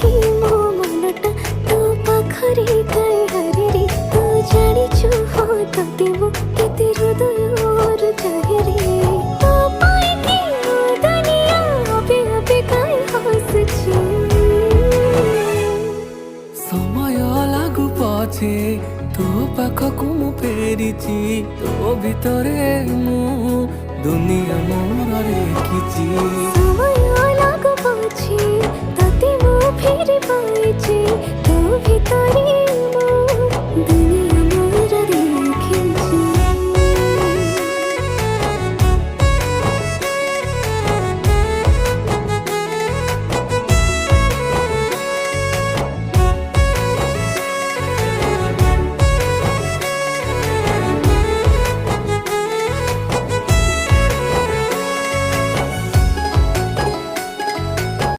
कि मो मनटा तो पाखरे काई हरे तू जानिछु हो तते मो केते हृदयर चाहे रे तो पाई कि दुनिया अबे अबे काई हसछि समय लागू पछे तो पाखकु मु फेरिछि तो भितरे मु दुनिया मोर रेखिछि समय लागू